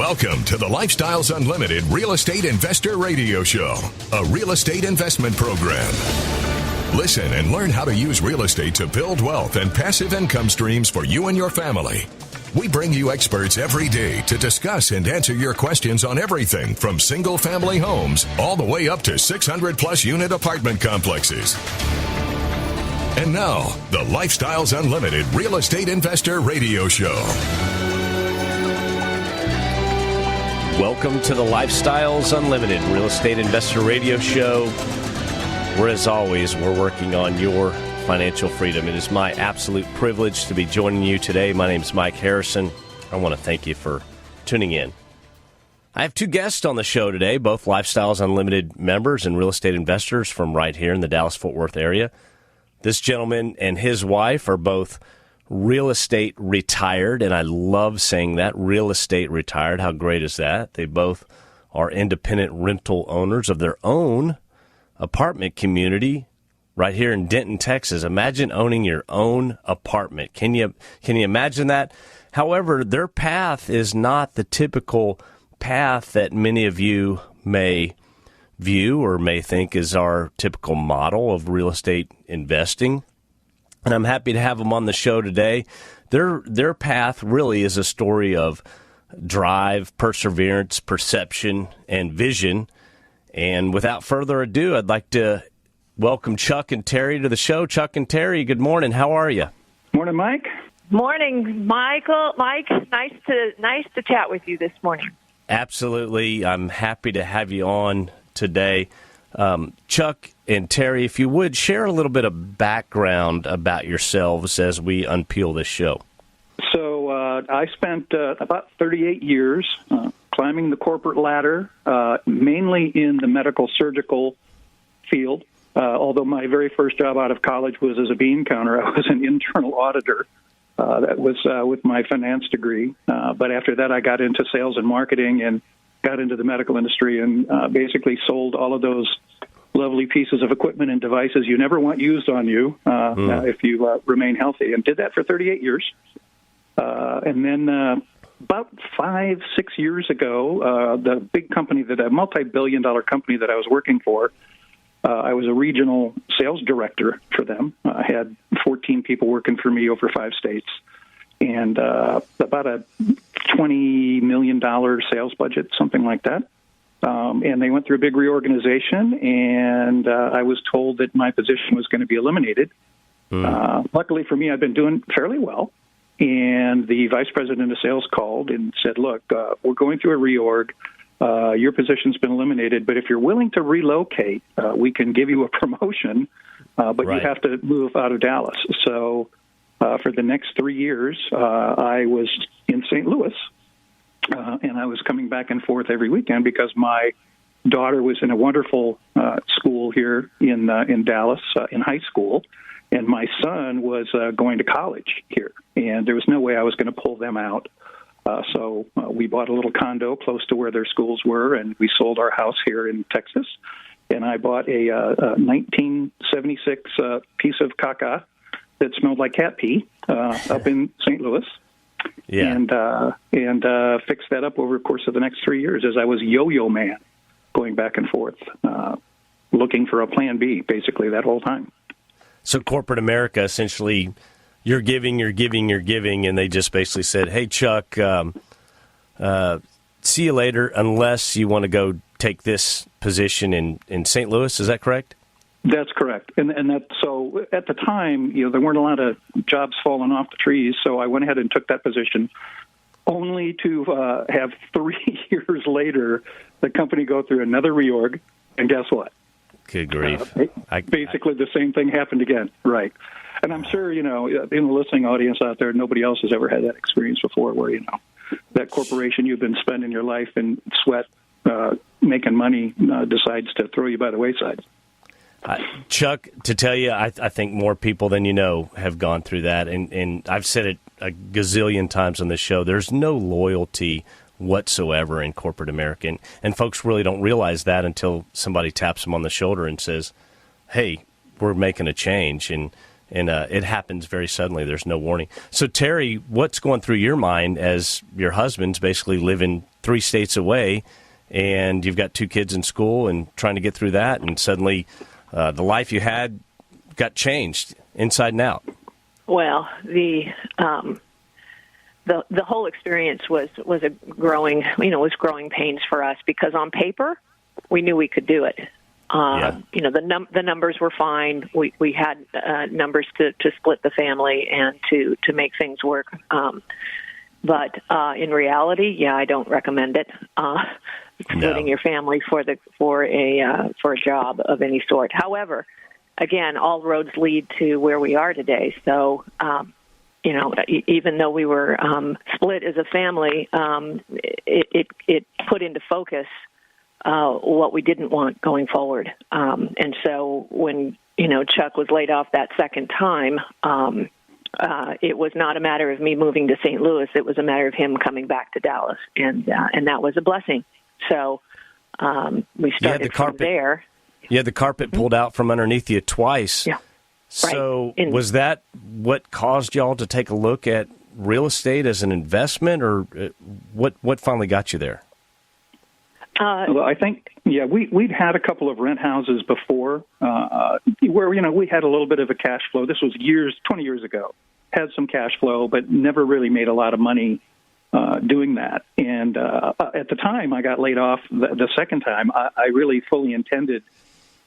Welcome to the Lifestyles Unlimited Real Estate Investor Radio Show, a real estate investment program. Listen and learn how to use real estate to build wealth and passive income streams for you and your family. We bring you experts every day to discuss and answer your questions on everything from single-family homes all the way up to 600-plus unit apartment complexes. And now, the Lifestyles Unlimited Real Estate Investor Radio Show. Welcome to the Lifestyles Unlimited Real Estate Investor Radio Show, where, as always, we're working on your financial freedom. It is my absolute privilege to be joining you today. My name is Mike Harrison. I want to thank you for tuning in. I have two guests on the show today, both Lifestyles Unlimited members and real estate investors from right here in the Dallas-Fort Worth area. This gentleman and his wife are both real estate retired, and I love saying that, real estate retired. How great is that? They both are independent rental owners of their own apartment community right here in Denton, Texas. Imagine owning your own apartment. Can you imagine that? However, their path is not the typical path that many of you may view or may think is our typical model of real estate investing. And I'm happy to have them on the show today. Their path really is a story of drive, perseverance, perception, and vision. And without further ado, I'd like to welcome Chuck and Teri to the show. Chuck and Teri, good morning. How are you? Morning, Mike. Morning, Michael. Mike, nice to chat with you this morning. Absolutely. I'm happy to have you on today. Chuck and Teri, if you would, share a little bit of background about yourselves as we unpeel this show. So I spent about 38 years climbing the corporate ladder, mainly in the medical surgical field. Although my very first job out of college was as a bean counter, I was an internal auditor. That was with my finance degree. But after that, I got into sales and marketing and got into the medical industry and basically sold all of those lovely pieces of equipment and devices you never want used on you if you remain healthy, and did that for 38 years. And then about 5-6 years ago, the big company, a multi-billion-dollar company that I was working for, I was a regional sales director for them. I had 14 people working for me over 5 states, and about a $20 million sales budget, something like that. And they went through a big reorganization, and I was told that my position was going to be eliminated. Luckily for me, I've been doing fairly well. And the vice president of sales called and said, look, we're going through a reorg. Your position's been eliminated, but if you're willing to relocate, we can give you a promotion, but right. You have to move out of Dallas. So for the next 3 years, I was in St. Louis, and I was coming back and forth every weekend because my daughter was in a wonderful school here in Dallas, in high school, and my son was going to college here, and there was no way I was going to pull them out. So we bought a little condo close to where their schools were, and we sold our house here in Texas. And I bought a 1976 piece of caca that smelled like cat pee up in St. Louis. Yeah. And fixed that up over the course of the next 3 years as I was yo-yo man, going back and forth, looking for a plan B, basically, that whole time. So corporate America, essentially, you're giving, and they just basically said, hey, Chuck, see you later unless you want to go take this position in St. Louis. Is that correct? That's correct. And that, so at the time, there weren't a lot of jobs falling off the trees, so I went ahead and took that position, only to have 3 years later the company go through another reorg, and guess what? Good grief. Basically the same thing happened again, right. And I'm sure, in the listening audience out there, nobody else has ever had that experience before where, that corporation you've been spending your life in sweat making money decides to throw you by the wayside. Chuck, to tell you, I think more people than you know have gone through that. And I've said it a gazillion times on this show. There's no loyalty whatsoever in corporate America. And folks really don't realize that until somebody taps them on the shoulder and says, hey, we're making a change. And it happens very suddenly. There's no warning. So, Teri, what's going through your mind as your husband's basically living 3 states away, and you've got 2 kids in school and trying to get through that, and suddenly the life you had got changed inside and out. Well, the whole experience was a growing pains for us, because on paper we knew we could do it. The numbers were fine. We had numbers to split the family and to make things work. But in reality, I don't recommend it. Splitting your family for a job of any sort. However, again, all roads lead to where we are today. So, even though we were split as a family, it put into focus what we didn't want going forward. And so when, Chuck was laid off that second time, it was not a matter of me moving to St. Louis. It was a matter of him coming back to Dallas. And that was a blessing. So we started from there. You had the carpet pulled out from underneath you twice. Yeah. So was that what caused y'all to take a look at real estate as an investment, or what finally got you there? Well, I think, we'd had a couple of rent houses before where, we had a little bit of a cash flow. This was 20 years ago. Had some cash flow, but never really made a lot of money doing that. And at the time I got laid off the second time, I really fully intended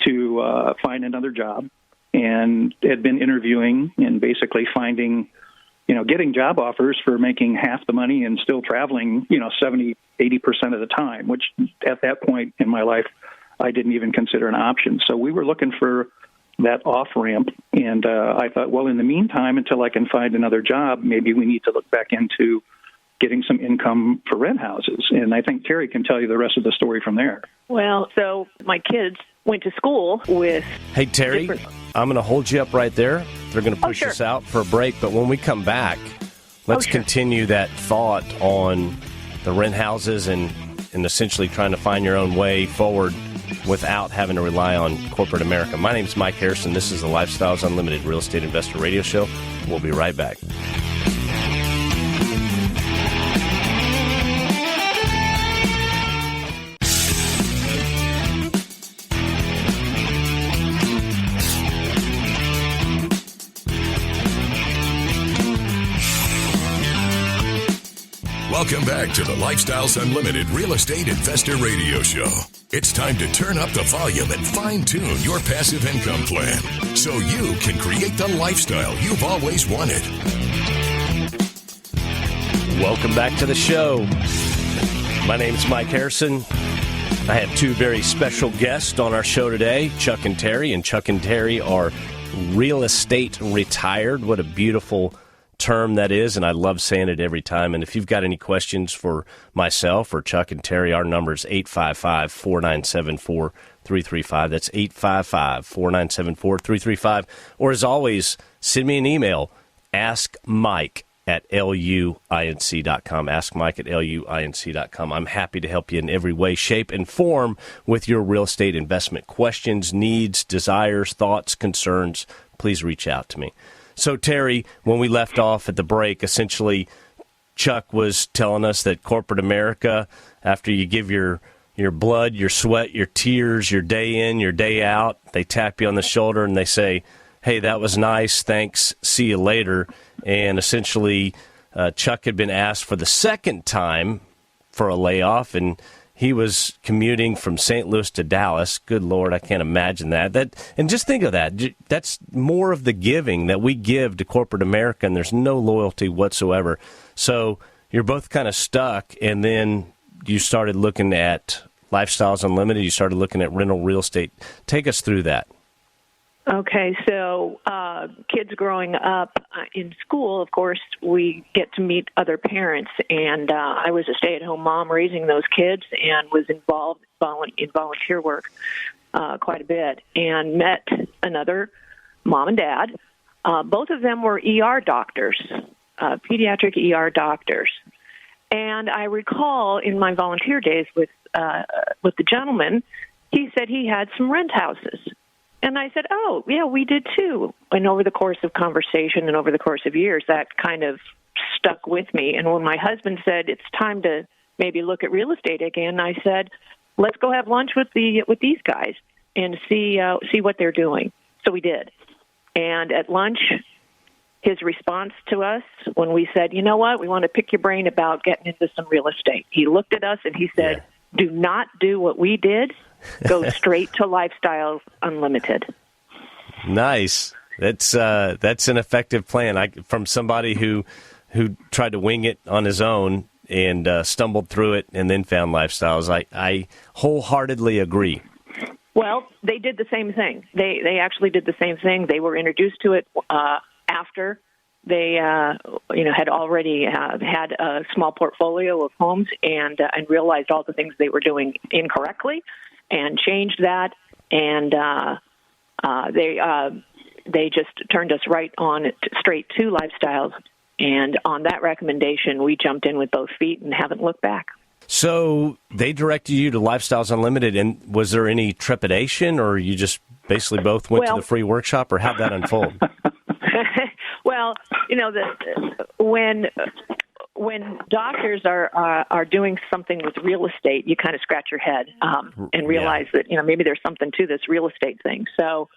to find another job, and had been interviewing and basically finding, getting job offers for making half the money and still traveling, 70, 80% of the time, which at that point in my life, I didn't even consider an option. So we were looking for that off-ramp, and I thought, well, in the meantime, until I can find another job, maybe we need to look back into getting some income for rent houses. And I think Teri can tell you the rest of the story from there. Well, so my kids went to school with... Hey, Teri, I'm going to hold you up right there. They're going to push us out for a break. But when we come back, let's continue that thought on the rent houses and essentially trying to find your own way forward without having to rely on corporate America. My name is Mike Harrison. This is the Lifestyles Unlimited Real Estate Investor Radio Show. We'll be right back. Welcome back to the Lifestyles Unlimited Real Estate Investor Radio Show. It's time to turn up the volume and fine-tune your passive income plan so you can create the lifestyle you've always wanted. Welcome back to the show. My name is Mike Harrison. I have 2 very special guests on our show today, Chuck and Teri. And Chuck and Teri are real estate retired. What a beautiful term that is, and I love saying it every time. And if you've got any questions for myself or Chuck and Teri, our number is 855-497-4335. That's 855-497-4335. Or as always, send me an email, askmike@luinc.com. askmike@luinc.com. I'm happy to help you in every way, shape, and form with your real estate investment questions, needs, desires, thoughts, concerns. Please reach out to me. So, Teri, when we left off at the break, essentially Chuck was telling us that corporate America, after you give your blood, your sweat, your tears, your day in, your day out, they tap you on the shoulder and they say, hey, that was nice, thanks, see you later. And essentially Chuck had been asked for the second time for a layoff, and he was commuting from St. Louis to Dallas. Good Lord, I can't imagine that. And just think of that. That's more of the giving that we give to corporate America, and there's no loyalty whatsoever. So you're both kind of stuck, and then you started looking at Lifestyles Unlimited. You started looking at rental real estate. Take us through that. Okay, so kids growing up in school, of course, we get to meet other parents, and I was a stay-at-home mom raising those kids and was involved in volunteer work quite a bit, and met another mom and dad. Both of them were ER doctors, pediatric ER doctors. And I recall in my volunteer days with the gentleman, he said he had some rent houses. And I said, oh, yeah, we did too. And over the course of conversation and over the course of years, that kind of stuck with me. And when my husband said, it's time to maybe look at real estate again. I said, let's go have lunch with these guys and see what they're doing. So we did. And at lunch, his response to us when we said, you know what, we want to pick your brain about getting into some real estate. He looked at us and he said, do not do what we did. Go straight to Lifestyles Unlimited. Nice. That's an effective plan. From somebody who tried to wing it on his own and stumbled through it and then found Lifestyles. I wholeheartedly agree. Well, they did the same thing. They actually did the same thing. They were introduced to it after they had already had a small portfolio of homes and realized all the things they were doing incorrectly and changed that. And they just turned us right on straight to Lifestyles. And on that recommendation, we jumped in with both feet and haven't looked back. So they directed you to Lifestyles Unlimited, and was there any trepidation, or you just basically both went to the free workshop, or how'd that unfold? Well, when doctors are doing something with real estate, you kind of scratch your head and realize that maybe there's something to this real estate thing. So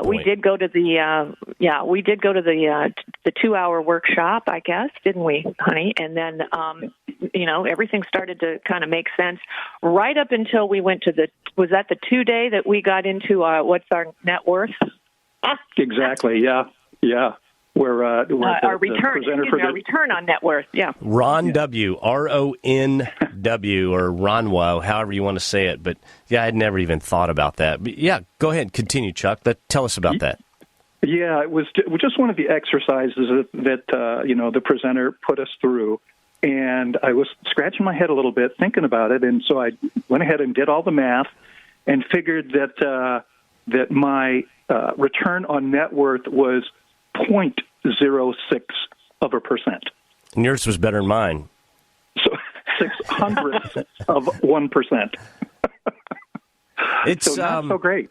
we did go to the 2-hour workshop, I guess, didn't we, honey? And then everything started to kind of make sense right up until we went to was that the 2-day that we got into what's our net worth? Exactly. Yeah. Where our return, our return on net worth. Yeah. Ron W, RONW, or Ronwo, however you want to say it. But yeah, I'd never even thought about that. But yeah, go ahead, continue, Chuck. Tell us about that. Yeah, it was just one of the exercises that the presenter put us through, and I was scratching my head a little bit thinking about it, and so I went ahead and did all the math and figured that my return on net worth was 0.06%. And yours was better than mine. So 0.06 of 1%. It's so not so great.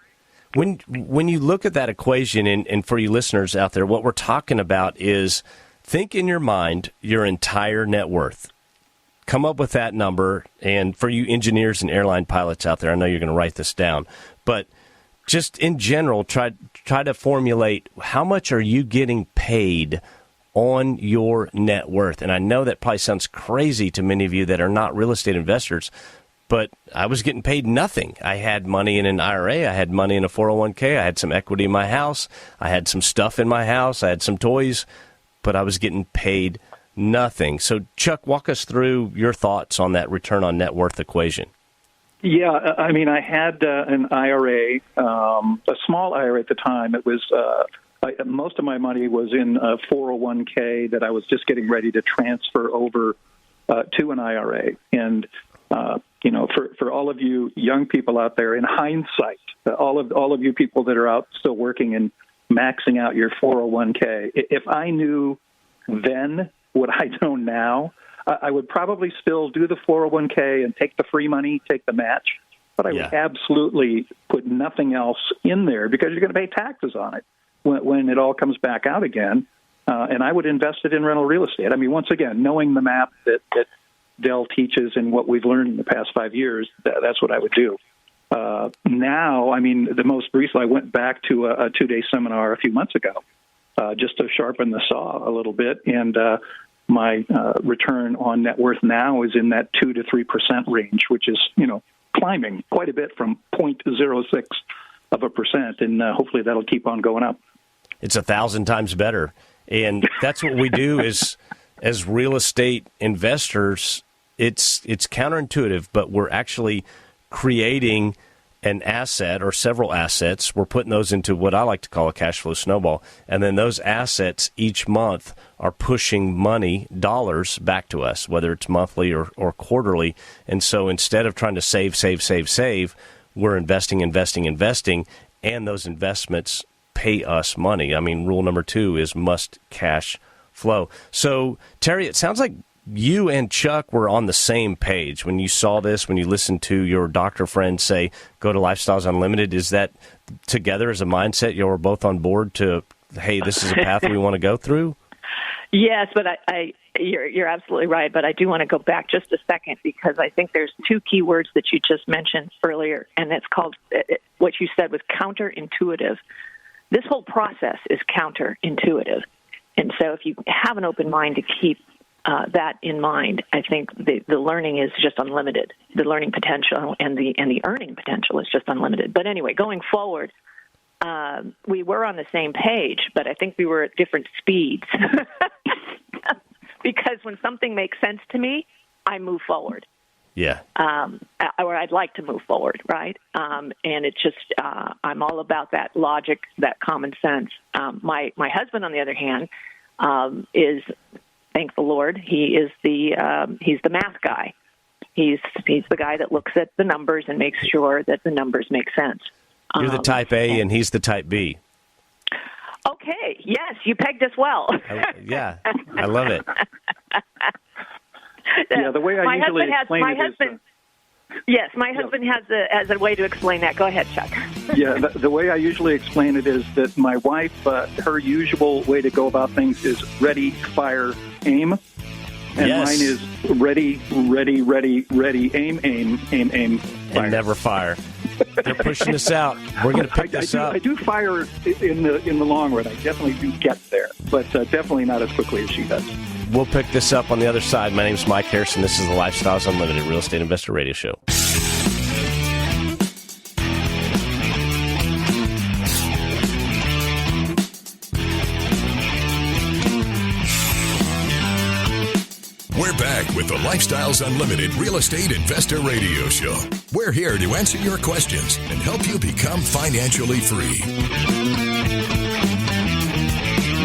When you look at that equation, and for you listeners out there, what we're talking about is think in your mind your entire net worth. Come up with that number, and for you engineers and airline pilots out there, I know you're going to write this down, but just in general, try to formulate how much are you getting paid on your net worth. And I know that probably sounds crazy to many of you that are not real estate investors, but I was getting paid nothing. I had money in an IRA. I had money in a 401k. I had some equity in my house. I had some stuff in my house. I had some toys, but I was getting paid nothing. So, Chuck, walk us through your thoughts on that return on net worth equation. Yeah, I mean, I had an IRA, a small IRA at the time. It was most of my money was in a 401k that I was just getting ready to transfer over to an IRA. And for all of you young people out there, in hindsight, all of you people that are out still working and maxing out your 401k, if I knew then what I know now, I would probably still do the 401k and take the free money, take the match, but I would absolutely put nothing else in there because you're going to pay taxes on it when it all comes back out again. And I would invest it in rental real estate. I mean, once again, knowing the map that Dell teaches and what we've learned in the past 5 years, that's what I would do. Now, I mean, the most recent, I went back to a 2-day seminar a few months ago just to sharpen the saw a little bit, and my return on net worth now is in that 2 to 3% range, which is, climbing quite a bit from 0.06%, and hopefully that'll keep on going up. It's 1,000 times better, and that's what we do as real estate investors. It's counterintuitive, but we're actually creating an asset or several assets. We're putting those into what I like to call a cash flow snowball. And then those assets each month are pushing money, dollars, back to us, whether it's monthly or quarterly. And so instead of trying to save, we're investing, and those investments pay us money. I mean, rule number 2 is must cash flow. So, Teri, it sounds like you and Chuck were on the same page when you saw this, when you listened to your doctor friend say, go to Lifestyles Unlimited. Is that together as a mindset? You were both on board to, hey, this is a path we want to go through? Yes, but You're absolutely right, but I do want to go back just a second because I think there's two key words that you just mentioned earlier, and it's called, what you said was counterintuitive. This whole process is counterintuitive, and so if you have an open mind to keep that in mind, I think the learning is just unlimited. The learning potential and the earning potential is just unlimited. But anyway, going forward, we were on the same page, but I think we were at different speeds. Because when something makes sense to me, I move forward. Yeah. Or I'd like to move forward, right? And it's just, I'm all about that logic, that common sense. My husband, on the other hand, is, thank the Lord, he's the math guy. He's the guy that looks at the numbers and makes sure that the numbers make sense. You're the type A and he's the type B. Okay. Yes, you pegged us well. Yeah, I love it. Yeah, the way I usually explain it is... Yes, my husband has a way to explain that. Go ahead, Chuck. Yeah, the way I usually explain it is that my wife, her usual way to go about things is ready, fire, aim. And mine is ready, aim, fire. And never fire. They're pushing us out. We're going to pick this up. I do fire in the long run. I definitely do get there, but definitely not as quickly as she does. We'll pick this up on the other side. My name's Mike Harrison. This is the Lifestyles Unlimited Real Estate Investor Radio Show. We're back with the Lifestyles Unlimited Real Estate Investor Radio Show. We're here to answer your questions and help you become financially free.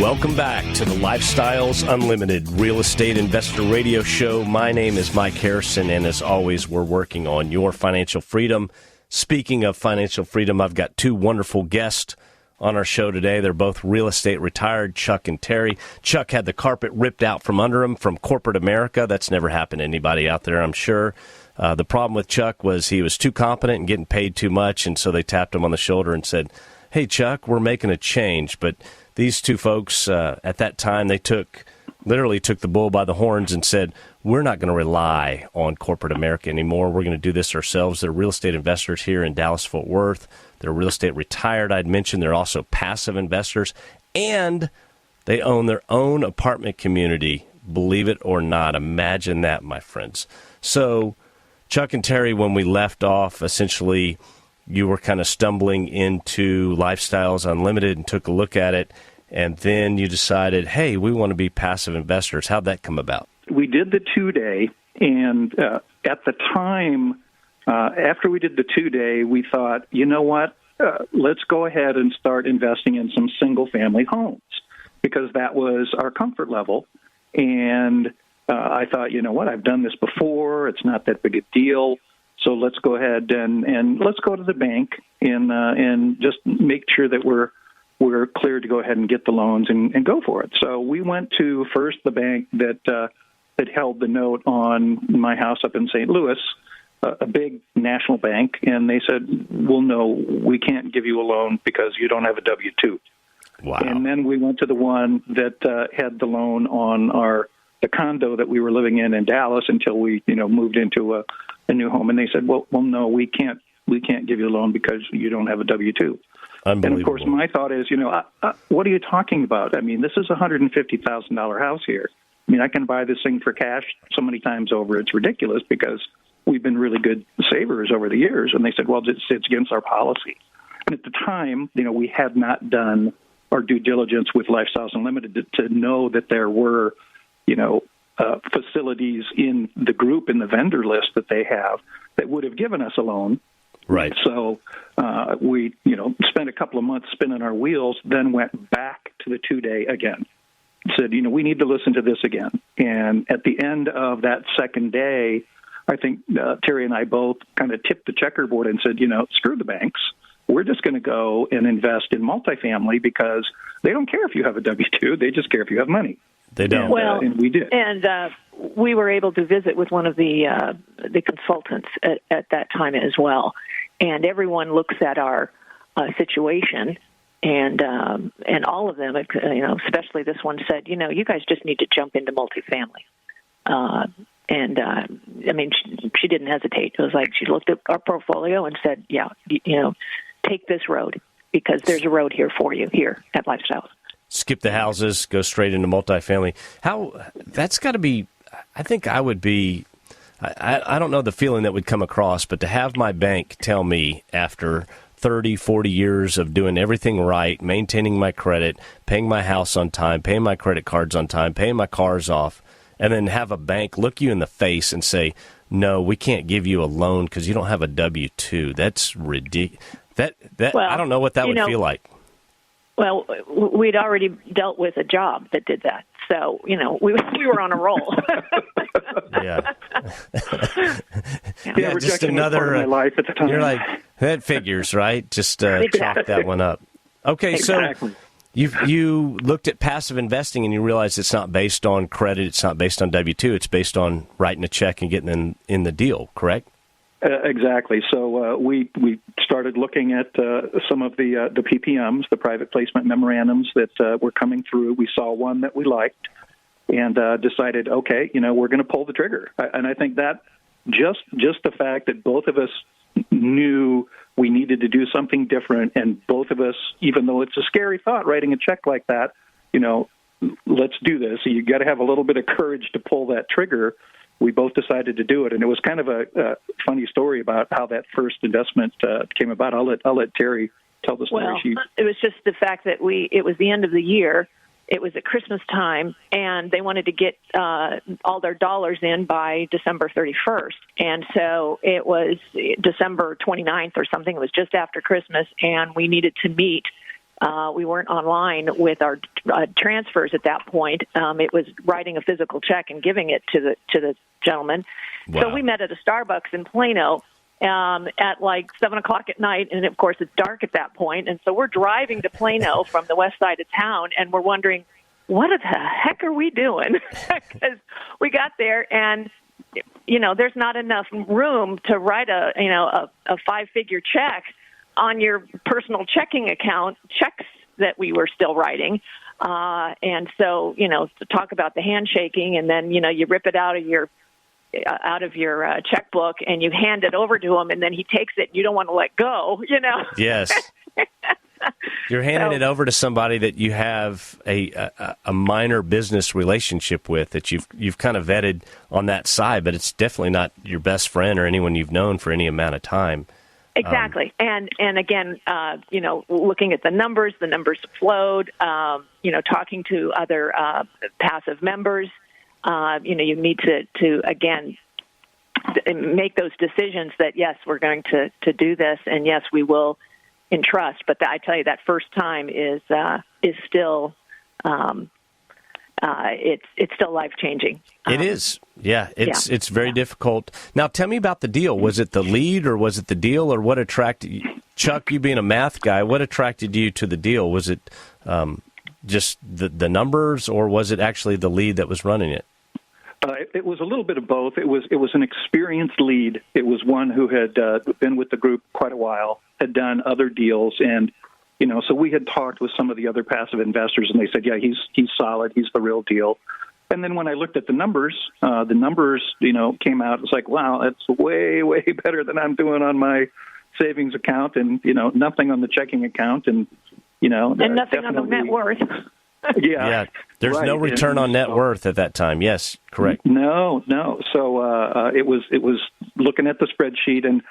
Welcome back to the Lifestyles Unlimited Real Estate Investor Radio Show. My name is Mike Harrison, and as always, we're working on your financial freedom. Speaking of financial freedom, I've got two wonderful guests on our show today. They're both real estate retired, Chuck and Teri. Chuck had the carpet ripped out from under him from corporate America. That's never happened to anybody out there, I'm sure. The problem with Chuck was he was too competent and getting paid too much, and so they tapped him on the shoulder and said, "Hey, Chuck, we're making a change." But these two folks, at that time, they literally took the bull by the horns and said, "We're not going to rely on corporate America anymore. We're going to do this ourselves." They're real estate investors here in Dallas-Fort Worth. They're real estate retired, I'd mentioned. They're also passive investors, and they own their own apartment community, believe it or not. Imagine that, my friends. So, Chuck and Teri, when we left off, essentially, you were kind of stumbling into Lifestyles Unlimited and took a look at it, and then you decided, hey, we want to be passive investors. How'd that come about? We did the 2-day, and at the time, after we did the 2-day, we thought, you know what, let's go ahead and start investing in some single-family homes, because that was our comfort level. And I thought, you know what, I've done this before. It's not that big a deal. So let's go ahead and let's go to the bank and just make sure that we're clear to go ahead and get the loans and go for it. So we went to first the bank that held the note on my house up in St. Louis, a big national bank, and they said, well, no, we can't give you a loan because you don't have a W-2. Wow. And then we went to the one that had the loan on the condo that we were living in Dallas until we moved into a new home, and they said, well, no, we can't give you a loan because you don't have a W-2. Unbelievable. And of course, my thought is, what are you talking about? I mean, this is a $150,000 house here. I mean, I can buy this thing for cash so many times over. It's ridiculous because we've been really good savers over the years. And they said, well, it's against our policy. And at the time, we had not done our due diligence with Lifestyles Unlimited to know that there were, facilities in the group, in the vendor list that they have that would have given us a loan. Right. So we, spent a couple of months spinning our wheels, then went back to the 2-day again. Said, we need to listen to this again. And at the end of that second day, I think Teri and I both kind of tipped the checkerboard and said, screw the banks. We're just going to go and invest in multifamily because they don't care if you have a W-2. They just care if you have money. They don't. And we did. And we were able to visit with one of the consultants at that time as well. And everyone looks at our situation And all of them, especially this one, said, you guys just need to jump into multifamily. She didn't hesitate. It was like she looked at our portfolio and said, yeah, take this road because there's a road here for you here at Lifestyles. Skip the houses, go straight into multifamily. That's got to be, I think I would be, I don't know the feeling that would come across, but to have my bank tell me after 30, 40 years of doing everything right, maintaining my credit, paying my house on time, paying my credit cards on time, paying my cars off, and then have a bank look you in the face and say, no, we can't give you a loan because you don't have a W-2. That's ridiculous. I don't know what that would feel like. Well, we'd already dealt with a job that did that. So, we were on a roll. Yeah. Just another part of my life at the time. You're like, that figures, right? Just chalk that one up. Okay, exactly. So you looked at passive investing and you realized it's not based on credit, it's not based on W-2, it's based on writing a check and getting in the deal, correct? Exactly. So we started looking at some of the PPMs, the private placement memorandums that were coming through. We saw one that we liked and decided, okay, we're going to pull the trigger. And I think that just the fact that both of us knew we needed to do something different, and both of us, even though it's a scary thought, writing a check like that, let's do this. So you got to have a little bit of courage to pull that trigger. We both decided to do it, and it was kind of a funny story about how that first investment came about. I'll let Teri tell the story. Well, it was just the fact that it was the end of the year. It was at Christmas time, and they wanted to get all their dollars in by December 31st. And so it was December 29th or something. It was just after Christmas, and we needed to meet. We weren't online with our transfers at that point. It was writing a physical check and giving it to the gentleman. Wow. So we met at a Starbucks in Plano at like 7 o'clock at night, and of course it's dark at that point. And so we're driving to Plano from the west side of town, and we're wondering, what the heck are we doing? Because we got there, and there's not enough room to write a 5-figure check on your personal checking account, checks that we were still writing. And so, to talk about the handshaking, and then, you rip it out of your checkbook and you hand it over to him, and then he takes it and you don't want to let go, Yes. You're handing it over to somebody that you have a minor business relationship with that you've kind of vetted on that side, but it's definitely not your best friend or anyone you've known for any amount of time. Exactly. And again, looking at the numbers flowed, talking to other passive members, you need to again, make those decisions that, yes, we're going to do this, and yes, we will entrust. But I tell you, that first time is still, it's still life-changing. It is. Yeah, it's very difficult. Now, tell me about the deal. Was it the lead, or was it the deal, or what attracted you? Chuck, you being a math guy, what attracted you to the deal? Was it just the numbers, or was it actually the lead that was running it? It was a little bit of both. It was an experienced lead. It was one who had been with the group quite a while, had done other deals, and so we had talked with some of the other passive investors, and they said, yeah, he's solid, he's the real deal. And then when I looked at the numbers, came out. It's like, wow, that's way, way better than I'm doing on my savings account, and nothing on the checking account, and and nothing on the net worth. Yeah. There's right. no return on net worth at that time. Yes, correct. No. So it was looking at the spreadsheet, and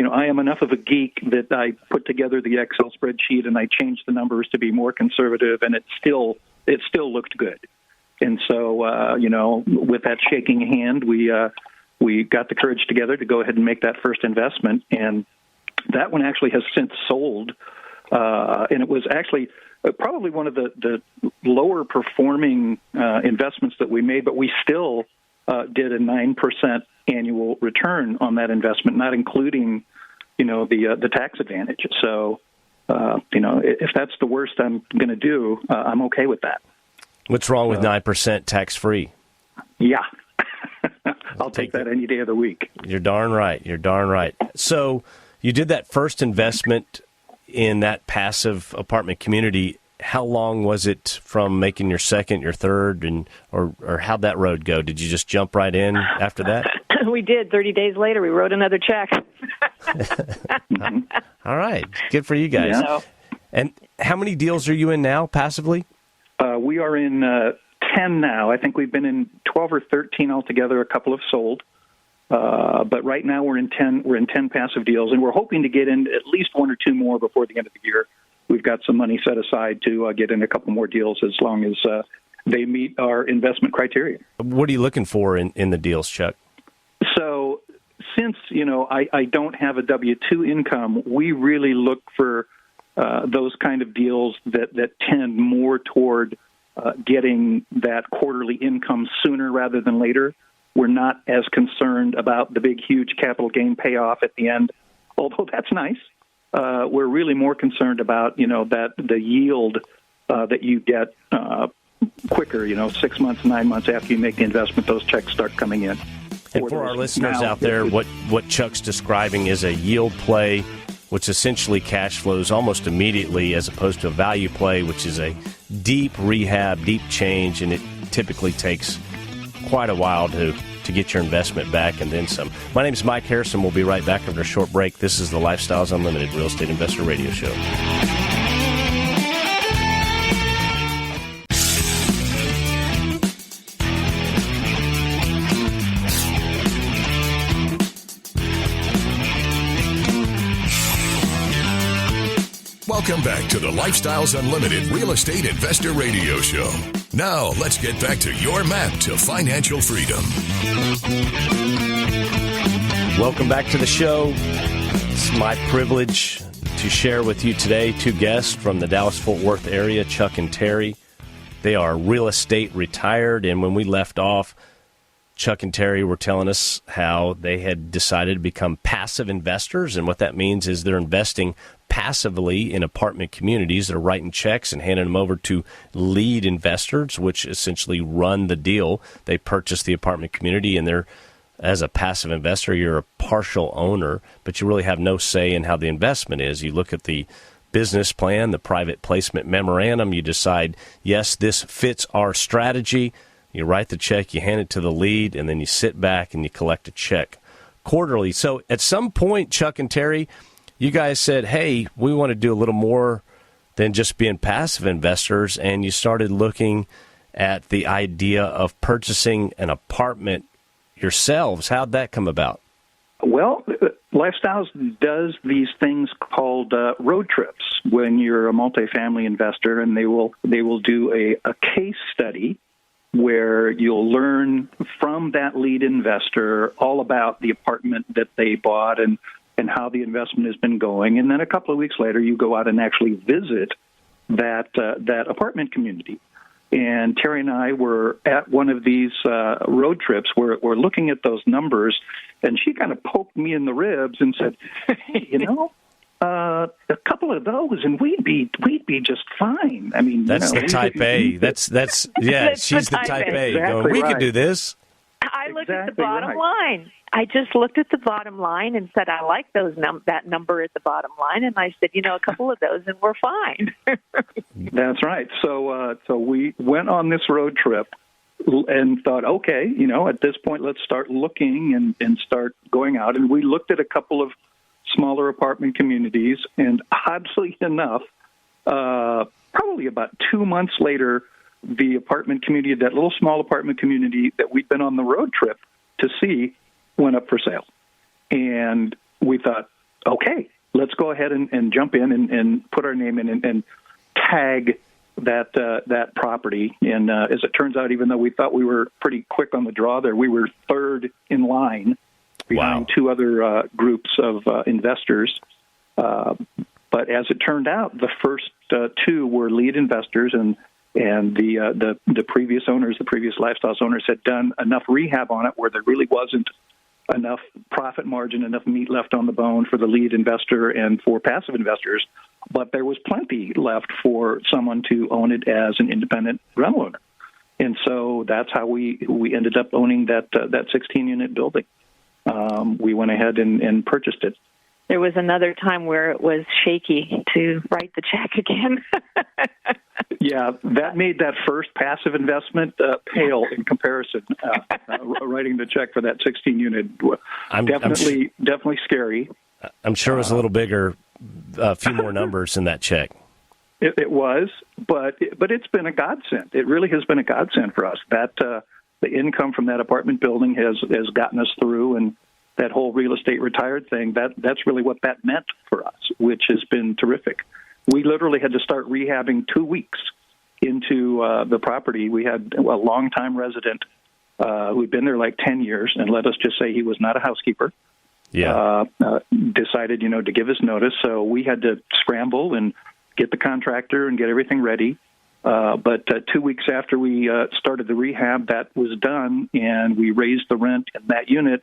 I am enough of a geek that I put together the Excel spreadsheet and I changed the numbers to be more conservative, and it still looked good. And so with that shaking hand, we got the courage together to go ahead and make that first investment, and that one actually has since sold, and it was actually probably one of the lower performing investments that we made, but we still did a 9% annual return on that investment, not including, the tax advantage. So, if that's the worst I'm going to do, I'm okay with that. What's wrong with 9% tax free? Yeah. I'll take that any day of the week. You're darn right. So you did that first investment. in that passive apartment community, how long was it from making your second, your third, or how'd that road go? Did you just jump right in after that? We did. 30 days later, we wrote another check. All right. Good for you guys. Yeah. And how many deals are you in now, passively? We are in 10 now. I think we've been in 12 or 13 altogether. A couple have sold. But right now we're in 10. We're in 10 passive deals, and we're hoping to get in at least one or two more before the end of the year. We've got some money set aside to get in a couple more deals as long as they meet our investment criteria. What are you looking for in the deals, Chuck? So since, I don't have a W-2 income, we really look for those kind of deals that tend more toward getting that quarterly income sooner rather than later. We're not as concerned about the big, huge capital gain payoff at the end, although that's nice. We're really more concerned about, that the yield that you get quicker, 6 months, 9 months after you make the investment, those checks start coming in. And for our listeners out there, what Chuck's describing is a yield play, which essentially cash flows almost immediately, as opposed to a value play, which is a deep rehab, deep change, and it typically takes quite a while to get your investment back and then some. My name is Mike Harrison. We'll be right back after a short break. This is the Lifestyles Unlimited Real Estate Investor Radio Show. Welcome back to the Lifestyles Unlimited Real Estate Investor Radio Show. Now, let's get back to your map to financial freedom. Welcome back to the show. It's my privilege to share with you today two guests from the Dallas-Fort Worth area, Chuck and Teri. They are real estate retired, and when we left off, Chuck and Teri were telling us how they had decided to become passive investors, and what that means is they're investing passively in apartment communities. They're writing checks and handing them over to lead investors, which essentially run the deal. They purchase the apartment community, and they're, as a passive investor, you're a partial owner, but you really have no say in how the investment is. You look at the business plan, the private placement memorandum, you decide, yes, this fits our strategy. You write the check, you hand it to the lead, and then you sit back and you collect a check quarterly. So at some point, Chuck and Teri, you guys said, hey, we want to do a little more than just being passive investors, and you started looking at the idea of purchasing an apartment yourselves. How'd that come about? Well, Lifestyles does these things called road trips when you're a multifamily investor, and they will do a case study where you'll learn from that lead investor all about the apartment that they bought and how the investment has been going. And then a couple of weeks later, you go out and actually visit that apartment community. And Teri and I were at one of these road trips where we're looking at those numbers, and she kind of poked me in the ribs and said, hey, a couple of those, and we'd be just fine. I mean, that's the type A. That's yeah. She's the type A. Exactly going, we right. can do this. I looked at the Exactly bottom right. line. I just looked at the bottom line and said, I like that number at the bottom line. And I said, a couple of those, and we're fine. That's right. So we went on this road trip and thought, okay, at this point, let's start looking and start going out. And we looked at a couple of smaller apartment communities, and oddly enough, probably about 2 months later, the apartment community, that little small apartment community that we'd been on the road trip to see, went up for sale. And we thought, okay, let's go ahead and jump in and put our name in and tag that property. And as it turns out, even though we thought we were pretty quick on the draw there, we were third in line behind two other groups of investors. But as it turned out, the first two were lead investors, and the previous owners, the previous Lifestyles owners, had done enough rehab on it where there really wasn't enough profit margin, enough meat left on the bone for the lead investor and for passive investors. But there was plenty left for someone to own it as an independent rental owner. And so that's how we ended up owning that 16-unit building. We went ahead and purchased it. there was another time where it was shaky to write the check again. Yeah, that made that first passive investment pale in comparison. Writing the check for that 16-unit, definitely scary. I'm sure it was a little bigger, a few more numbers in that check. It was, but it's been a godsend. It really has been a godsend for us. That the income from that apartment building has gotten us through, and that whole real estate retired thing, that's really what that meant for us, which has been terrific. We literally had to start rehabbing 2 weeks into the property. We had a longtime resident who'd been there like 10 years, and let us just say he was not a housekeeper. Yeah. Decided, to give us notice. So we had to scramble and get the contractor and get everything ready. But 2 weeks after we started the rehab, that was done, and we raised the rent in that unit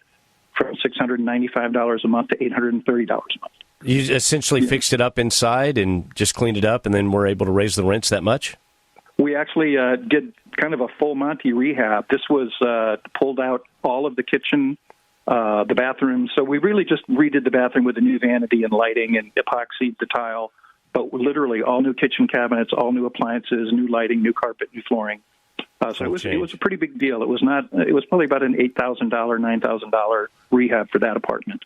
from $695 a month to $830 a month. You essentially fixed it up inside and just cleaned it up, and then were able to raise the rents that much? We actually did kind of a full Monty rehab. This was pulled out all of the kitchen, the bathroom. So we really just redid the bathroom with a new vanity and lighting and epoxied the tile. But literally all new kitchen cabinets, all new appliances, new lighting, new carpet, new flooring. So it was a pretty big deal. It was probably about an $8,000, $9,000 rehab for that apartment.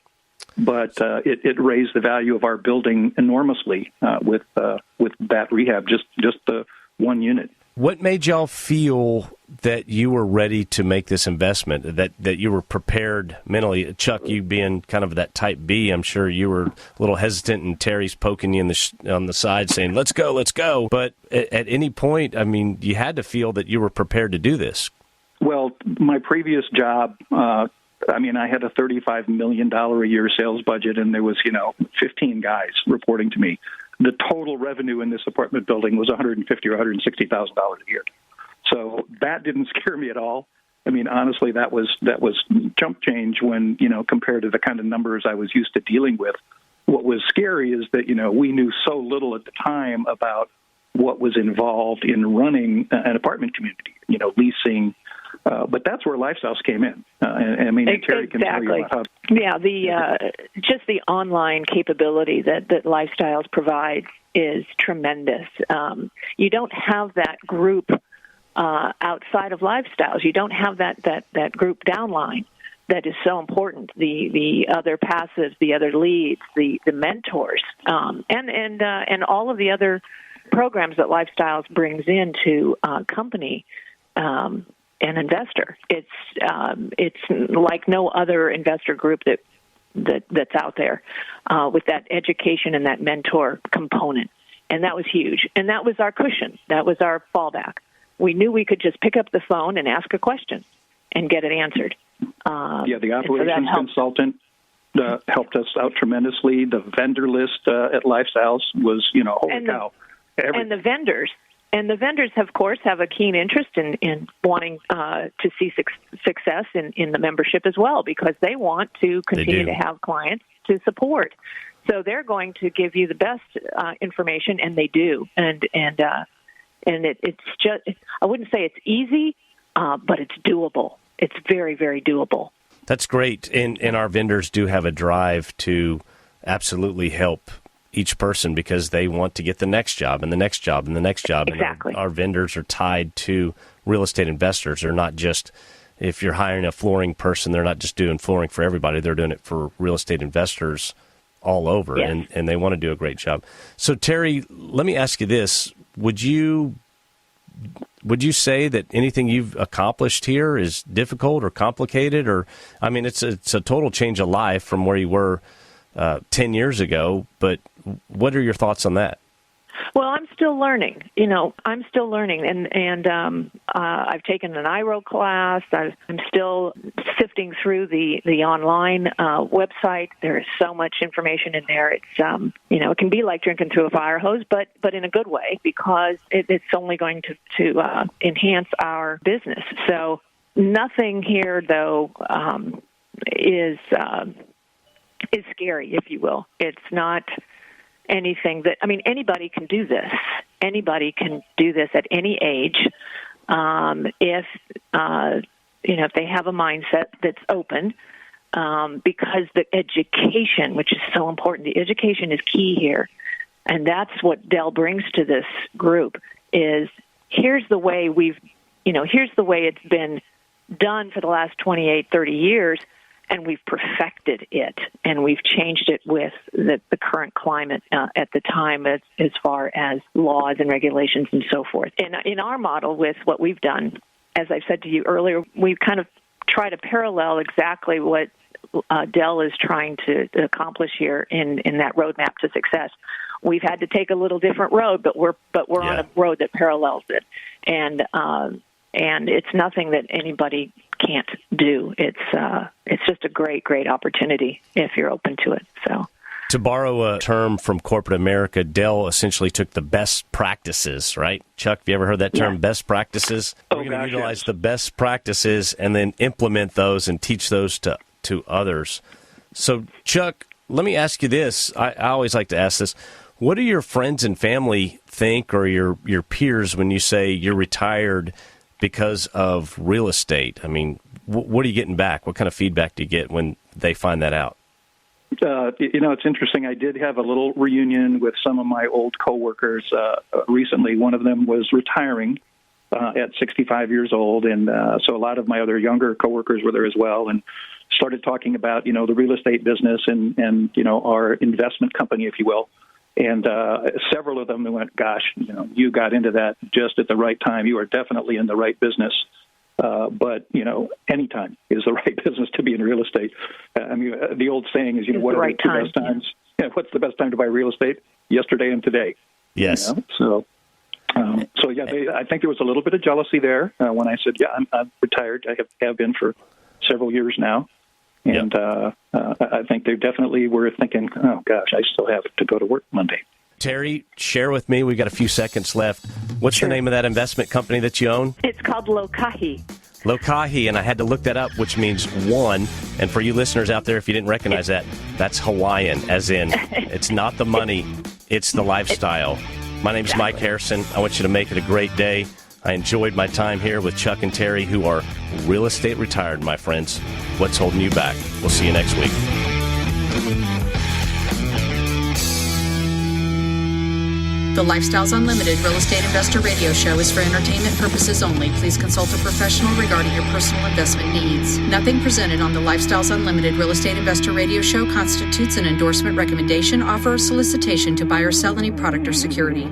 But it raised the value of our building enormously with that rehab, just the one unit. What made y'all feel that you were ready to make this investment, that you were prepared mentally? Chuck, you being kind of that type B, I'm sure you were a little hesitant, and Terry's poking you on the side saying, let's go. But at any point, I mean, you had to feel that you were prepared to do this. Well, my previous job, I had a $35 million a year sales budget, and there was, 15 guys reporting to me. The total revenue in this apartment building was $150,000 or $160,000 a year. So that didn't scare me at all. I mean, honestly, that was chump change when, compared to the kind of numbers I was used to dealing with. What was scary is that, we knew so little at the time about what was involved in running an apartment community, leasing. But that's where Lifestyles came in. Teri can tell you about how. Yeah, just the online capability that Lifestyles provides is tremendous. You don't have that group outside of Lifestyles. You don't have that group downline that is so important. The other passives, the other leads, the mentors, and all of the other programs that Lifestyles brings into company. An investor. It's like no other investor group that's out there with that education and that mentor component. And that was huge. And that was our cushion. That was our fallback. We knew we could just pick up the phone and ask a question and get it answered. The operations consultant helped us out tremendously. The vendor list at Lifestyles was, holy cow. And the vendors. And the vendors, of course, have a keen interest in wanting to see success in the membership as well, because they want to continue to have clients to support. So they're going to give you the best information, and they do. And it's just, I wouldn't say it's easy, but it's doable. It's very, very doable. That's great. And our vendors do have a drive to absolutely help each person, because they want to get the next job and the next job and the next job. Exactly. And our vendors are tied to real estate investors. They're not just, if you're hiring a flooring person, they're not just doing flooring for everybody. They're doing it for real estate investors all over, yes. and they want to do a great job. So, Teri, let me ask you this. Would you say that anything you've accomplished here is difficult or complicated? Or, I mean, it's a total change of life from where you were 10 years ago, but what are your thoughts on that? Well, I'm still learning. I'm still learning, and I've taken an IRO class. I'm still sifting through the online website. There is so much information in there. It's it can be like drinking through a fire hose, but in a good way, because it's only going to enhance our business. So nothing here, though, is scary, if you will. It's not anything that, anybody can do this. Anybody can do this at any age. If they have a mindset that's open, because the education, which is so important, the education is key here. And that's what Dell brings to this group is here's the way here's the way it's been done for the last 28, 30 years, and we've perfected it, and we've changed it with the current climate at the time as far as laws and regulations and so forth. In our model with what we've done, as I said to you earlier, we kind of try to parallel exactly what Dell is trying to accomplish here in that roadmap to success. We've had to take a little different road, but we're on a road that parallels it, and it's nothing that anybody can't do. It's just a great opportunity if you're open to it. So, to borrow a term from corporate America, Dell essentially took the best practices, right? Chuck, have you ever heard that term, best practices? We're going to utilize the best practices and then implement those and teach those to others. So, Chuck, let me ask you this. I always like to ask this. What do your friends and family think, or your peers, when you say you're retired because of real estate? I mean, what are you getting back? What kind of feedback do you get when they find that out? It's interesting. I did have a little reunion with some of my old coworkers recently. One of them was retiring at 65 years old, and so a lot of my other younger coworkers were there as well, and started talking about, the real estate business and our investment company, if you will. And several of them went, gosh, you got into that just at the right time. You are definitely in the right business. But, any time is the right business to be in real estate. The old saying is, what are the two best times? Yeah, what's the best time to buy real estate? Yesterday and today. Yes. I think there was a little bit of jealousy there when I said, I'm retired. I have been for several years now. And I think they definitely were thinking, oh, gosh, I still have to go to work Monday. Teri, share with me. We've got a few seconds left. What's the name of that investment company that you own? It's called Lokahi. Lokahi, and I had to look that up, which means one. And for you listeners out there, if you didn't recognize that, that's Hawaiian, as in it's not the money, it's the lifestyle. My name's Mike Harrison. I want you to make it a great day. I enjoyed my time here with Chuck and Teri, who are real estate retired, my friends. What's holding you back? We'll see you next week. The Lifestyles Unlimited Real Estate Investor Radio Show is for entertainment purposes only. Please consult a professional regarding your personal investment needs. Nothing presented on the Lifestyles Unlimited Real Estate Investor Radio Show constitutes an endorsement, recommendation, offer, or solicitation to buy or sell any product or security.